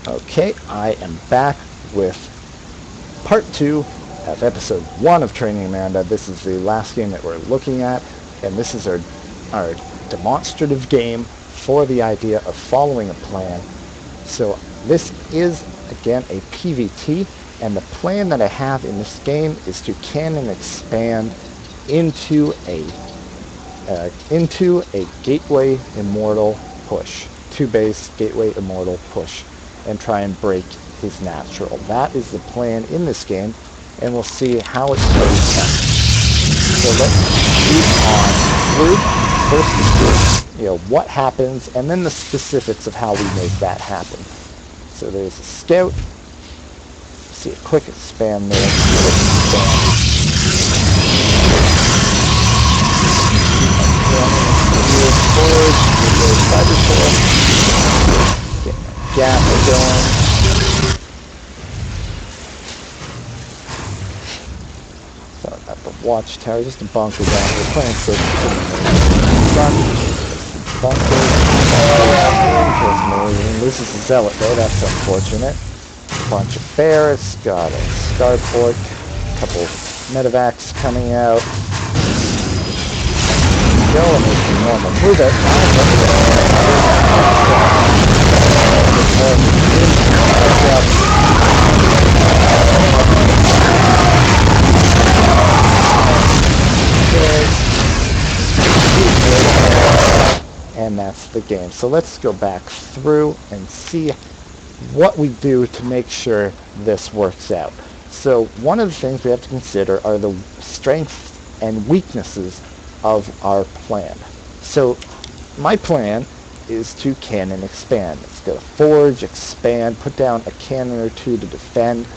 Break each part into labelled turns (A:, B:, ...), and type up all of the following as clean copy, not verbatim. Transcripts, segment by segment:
A: Okay, I am back with part 2 of episode 1 of Training Amanda. This is the last game that we're looking at, and this is our demonstrative game for the idea of following a plan. So this is, again, a PvT, and the plan that I have in this game is to cannon expand into a Gateway Immortal push. 2-base Gateway Immortal push. And try and break his natural. That is the plan in this game, and we'll see how it plays out. So let's move on through. First, what happens, and then the specifics of how we make that happen. So there's a scout. See a quick expand there. Quick expand. Forward, get my gap going. So at the watchtower, just a bunker down. We're playing safe. Bunker. This is a zealot though, that's unfortunate. Bunch of barracks, got a starport, a couple medevacs coming out. Go and make the normal move it. And that's the game. So let's go back through and see what we do to make sure this works out. So one of the things we have to consider are the strengths and weaknesses of our plan. So my plan is to cannon expand. It's got to forge, expand, put down a cannon or two to defend.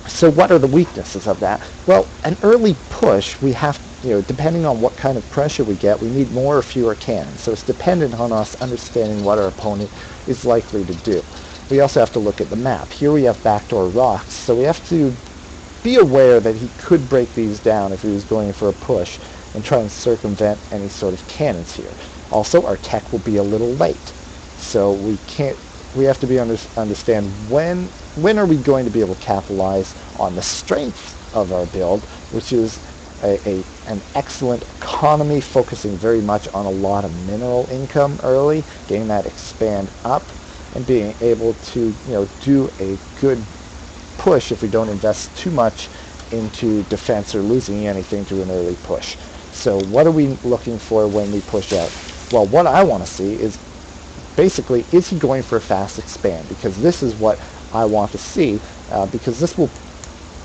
A: So what are the weaknesses of that? Well, an early push, we have, depending on what kind of pressure we get, we need more or fewer cannons. So it's dependent on us understanding what our opponent is likely to do. We also have to look at the map. Here we have backdoor rocks, so we have to be aware that he could break these down if he was going for a push and try and circumvent any sort of cannons here. Also, our tech will be a little late, so we have to understand when are we going to be able to capitalize on the strength of our build, which is an excellent economy, focusing very much on a lot of mineral income early, getting that expand up, and being able to do a good push if we don't invest too much into defense or losing anything to an early push. So what are we looking for when we push out? Well, what I want to see is basically, is he going for a fast expand? Because this is what I want to see, because this will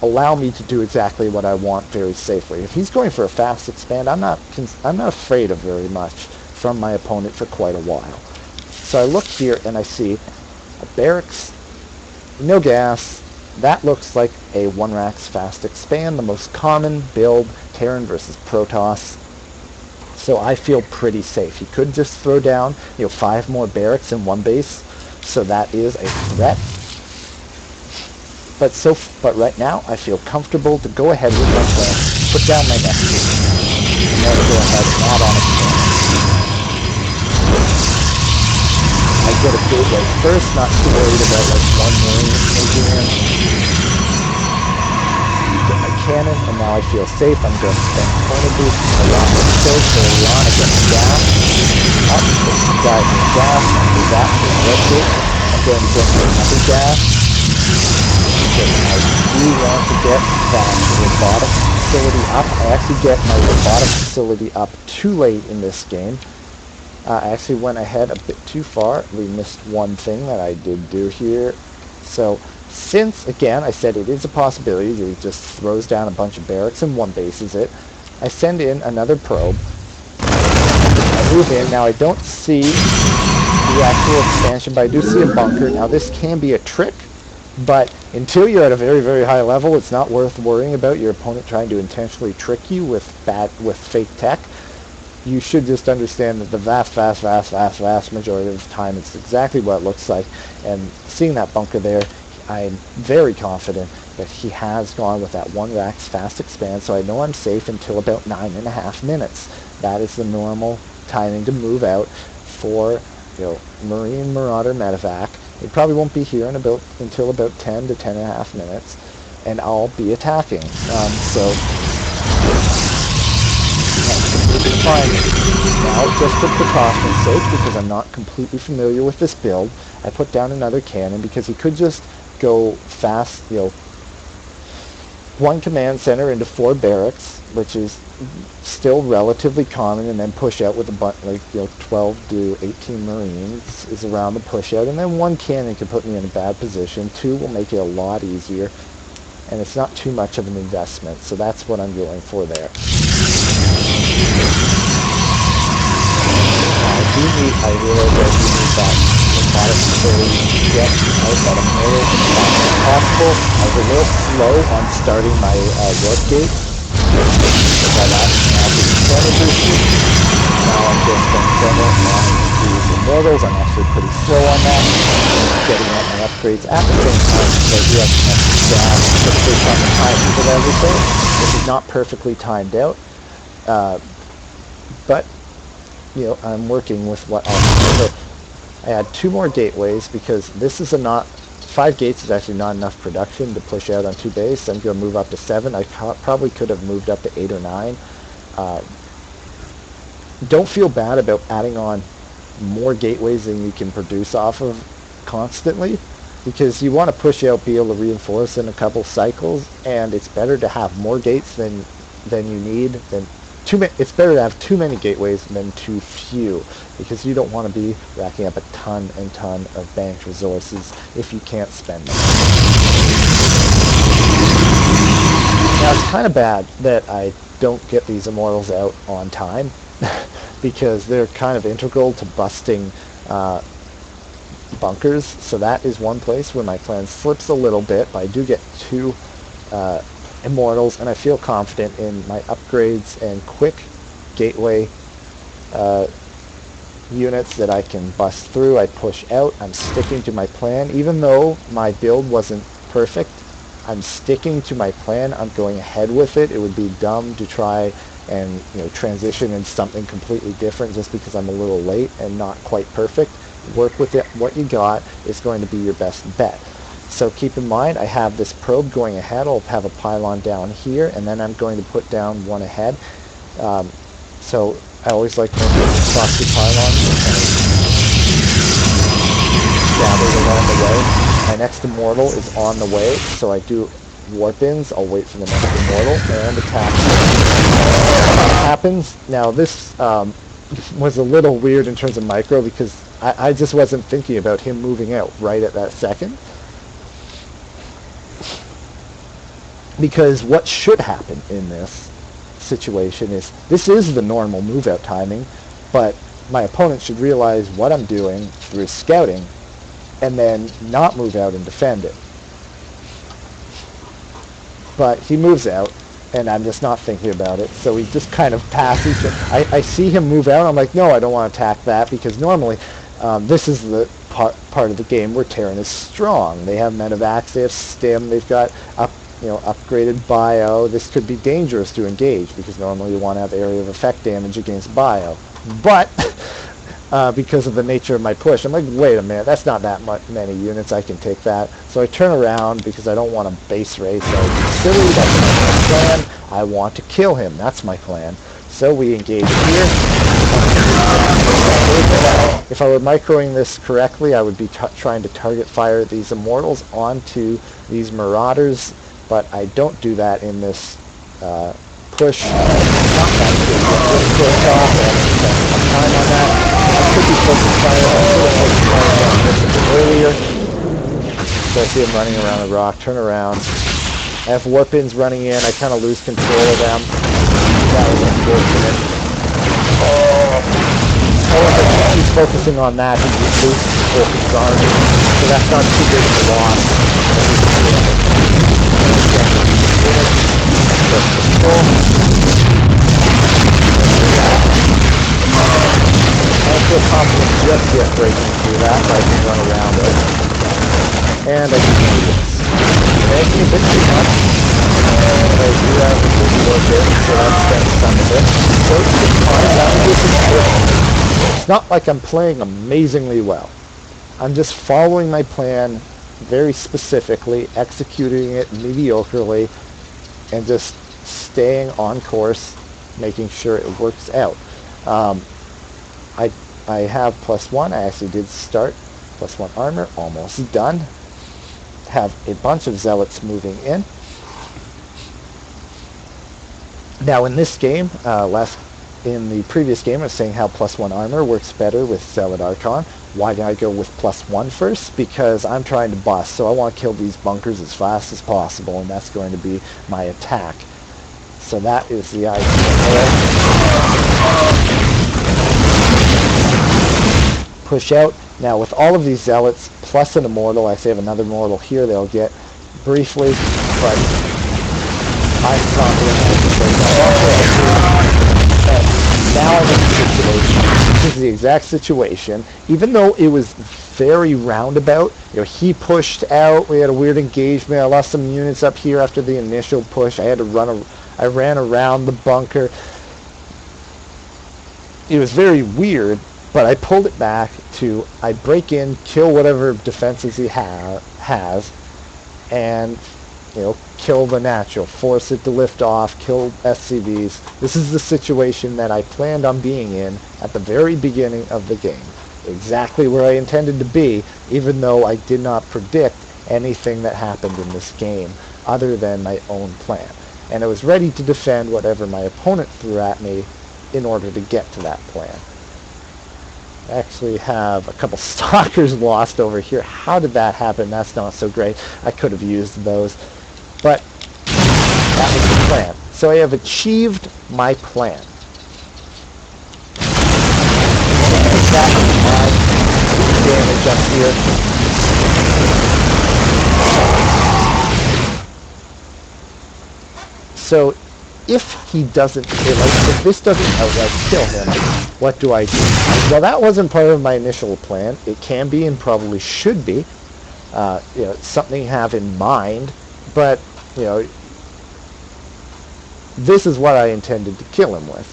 A: allow me to do exactly what I want very safely. If he's going for a fast expand, I'm not afraid of very much from my opponent for quite a while. So I look here and I see a barracks, no gas. That looks like a 1-Rax fast expand, the most common build, Terran versus Protoss. So I feel pretty safe. He could just throw down 5 more barracks in one base, so that is a threat. But right now I feel comfortable to go ahead with my plan, put down my next team, and then go ahead and add on a plan. I get a gateway first, not too worried about one Marine making in. Get my cannon, and now I feel safe. I'm going to spend corner boost along with kills early on. I get the gas. Up, dive in gas. After that, red gate. I'm going to get another gas. Because I do want to get that robotic facility up. I actually get my robotic facility up too late in this game. I actually went ahead a bit too far. We missed one thing that I did do here. So since, again, I said it is a possibility that he just throws down a bunch of barracks and one bases it, I send in another probe. I move in. Now I don't see the actual expansion, but I do see a bunker. Now this can be a trick, but until you're at a very, very high level, it's not worth worrying about your opponent trying to intentionally trick you with fake tech. You should just understand that the vast majority of the time it's exactly what it looks like. And seeing that bunker there, I'm very confident that he has gone with that 1-Rax fast expand, so I know I'm safe until about 9.5 minutes. That is the normal timing to move out for Marine Marauder medevac. It probably won't be here until about 10 to 10 and a half minutes, and I'll be attacking. So that's completely fine. Now, just for precaution's sake, because I'm not completely familiar with this build, I put down another cannon because he could just go fast, one command center into 4 barracks, which is still relatively common, and then push out with 12 to 18 Marines is around the push out, and then 1 cannon can put me in a bad position. 2 will make it a lot easier, and it's not too much of an investment, so that's what I'm going for there. I realize I do need that modestly get out that immortal as fast as possible. I was a little slow on starting my warp gate, because I lost an active boosted. Now I'm just going on these immortals. I'm actually pretty slow on that, getting out my upgrades at the same time, so I do have to mess down just based on the timing of everything. This is not perfectly timed out, but I'm working with what I have. I had 2 more gateways because this is 5 gates is actually not enough production to push out on 2 bays. So I'm going to move up to 7. I probably could have moved up to 8 or 9. Don't feel bad about adding on more gateways than you can produce off of constantly, because you want to push out, be able to reinforce in a couple cycles, and it's better to have more gates than you need. It's better to have too many gateways than too few, because you don't want to be racking up a ton and ton of banked resources if you can't spend them. Now, it's kind of bad that I don't get these immortals out on time, because they're kind of integral to busting bunkers. So that is one place where my plan slips a little bit, but I do get 2 immortals, and I feel confident in my upgrades and quick gateway units that I can bust through. I push out. I'm sticking to my plan. Even though my build wasn't perfect, I'm sticking to my plan. I'm going ahead with it. It would be dumb to try and transition into something completely different just because I'm a little late and not quite perfect. Work with it. What you got is going to be your best bet. So keep in mind, I have this probe going ahead. I'll have a pylon down here, and then I'm going to put down 1 ahead. So I always like to make this proxy pylon gathered along the way. My next immortal is on the way, so I do warp-ins. I'll wait for the next immortal and attack. What happens? Now this was a little weird in terms of micro, because I just wasn't thinking about him moving out right at that second. Because what should happen in this situation is, this is the normal move-out timing, but my opponent should realize what I'm doing through scouting, and then not move out and defend it. But he moves out, and I'm just not thinking about it, so he just kind of passes. I see him move out, I'm like, no, I don't want to attack that, because normally this is the part of the game where Terran is strong. They have medevacs, they have stim, they've got upgraded bio. This could be dangerous to engage, because normally you want to have area of effect damage against bio. But because of the nature of my push, I'm like, wait a minute, that's not that many units, I can take that. So I turn around because I don't want to base race. Silly, that's not my plan. I want to kill him. That's my plan. So we engage here. If I were microing this correctly, I would be trying to target fire these immortals onto these marauders, but I don't do that in this push. Not that good. Push off and spend some time on that. I could be focused fire. I should have focused fire on this a bit earlier. So I see him running around the rock. Turn around. I have warp-ins running in. I kind of lose control of them. That was unfortunate. However, he's focusing on that. He's losing control of his army. So that's not too big of a loss. I don't feel confident just yet breaking through that, but I can run around it. And I can do this. Maybe a bit too much. But I do have a good work in, so I've spent some of it. So it's fine. That was just important. It's not like I'm playing amazingly well. I'm just following my plan very specifically, executing it mediocrely, and just staying on course, making sure it works out. I have +1. I actually did start +1 armor, almost done. Have a bunch of zealots moving in. Now in this game, in the previous game, I was saying how +1 armor works better with Zealot Archon. Why did I go with +1 first? Because I'm trying to bust, so I want to kill these bunkers as fast as possible, and that's going to be my attack. So that is the idea there. Push out. Now with all of these zealots, plus an immortal, I say have another immortal here they'll get briefly, but I'm confident I can break that off. Now I'm in the situation. This is the exact situation. Even though it was very roundabout, he pushed out. We had a weird engagement. I lost some units up here after the initial push. I ran around the bunker. It was very weird, but I pulled it back to I break in, kill whatever defenses he has, and kill the natural, force it to lift off, kill SCVs. This is the situation that I planned on being in at the very beginning of the game. Exactly where I intended to be, even though I did not predict anything that happened in this game other than my own plan. And I was ready to defend whatever my opponent threw at me in order to get to that plan. I actually have a couple stalkers lost over here. How did that happen? That's not so great. I could have used those. But that was the plan. So I have achieved my plan. That is my damage up here. So if he doesn't, if this doesn't outright kill him, what do I do? Well, that wasn't part of my initial plan. It can be and probably should be. Something you have in mind, but this is what I intended to kill him with.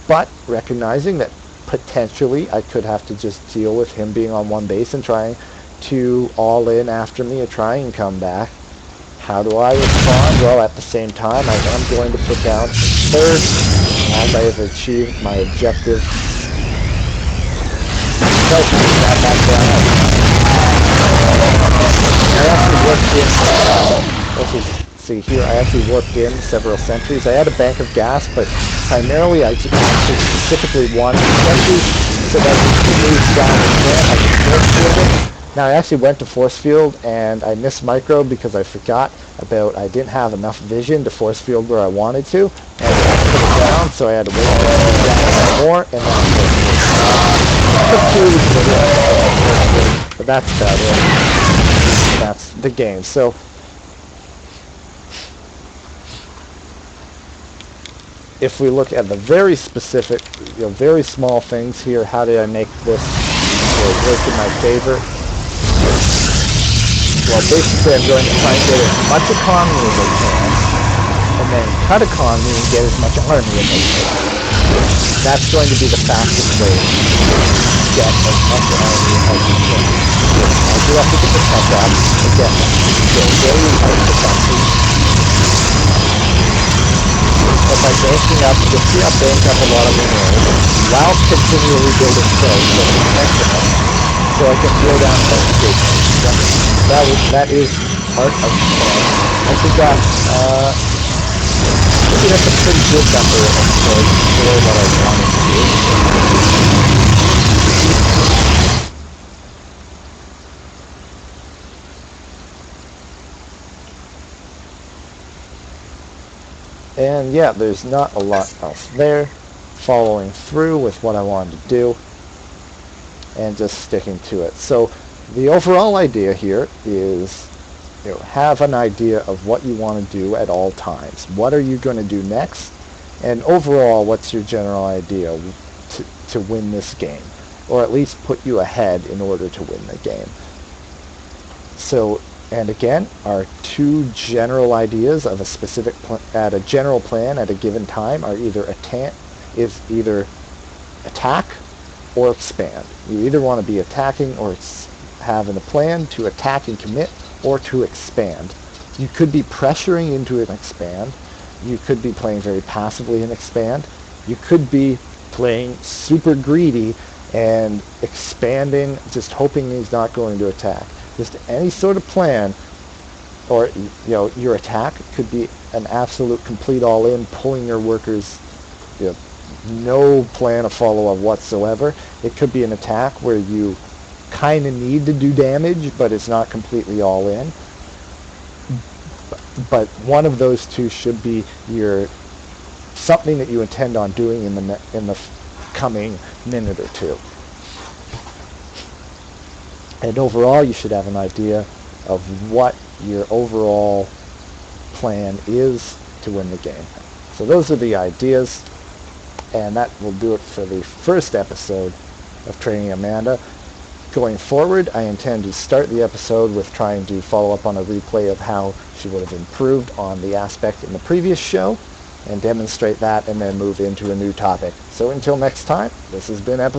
A: But recognizing that potentially I could have to just deal with him being on one base and trying to all in after me or try and come back. How do I respond? Well, at the same time, I am going to put down third, as I have achieved my objective. So, that back down. I actually worked in, see here, I actually worked in several sentries. I had a bank of gas, but primarily I actually specifically wanted sentries so that if he moves down the ramp, I can force field it. Now I actually went to force field and I missed micro because I forgot about I didn't have enough vision to force field where I wanted to, and I put it down, so I had to wait down more, and then but that's about it. That's the game. So if we look at the very specific, very small things here, how did I make this work in my favor? Well, basically I'm going to try and get as much economy as I can, and then cut economy and get as much army as I can. That's going to be the fastest way to get as much army as you can. I do have to get the tech up, again, so very hard to country. But by banking up, you'll see I bank up a lot of minerals, while continually building kills, so it's excellent. So I can throw down investigation. That is part of the plan. I think that's a pretty good number of kills for what I wanted to do. And yeah, there's not a lot else there. Following through with what I wanted to do and just sticking to it. So the overall idea here is have an idea of what you want to do at all times. What are you going to do next? And overall, what's your general idea to win this game? Or at least put you ahead in order to win the game. So, and again, our two general ideas of a specific at a general plan at a given time are either attack or expand. You either want to be attacking or having a plan to attack and commit, or to expand. You could be pressuring into an expand. You could be playing very passively in expand. You could be playing super greedy and expanding, just hoping he's not going to attack. Just any sort of plan, or your attack could be an absolute complete all-in, pulling your workers, no plan of follow-up whatsoever. It could be an attack where you kind of need to do damage, but it's not completely all in. But one of those two should be something that you intend on doing in the coming minute or two. And overall, you should have an idea of what your overall plan is to win the game. So those are the ideas, and that will do it for the first episode of Training Amanda. Going forward, I intend to start the episode with trying to follow up on a replay of how she would have improved on the aspect in the previous show and demonstrate that, and then move into a new topic. So until next time, this has been episode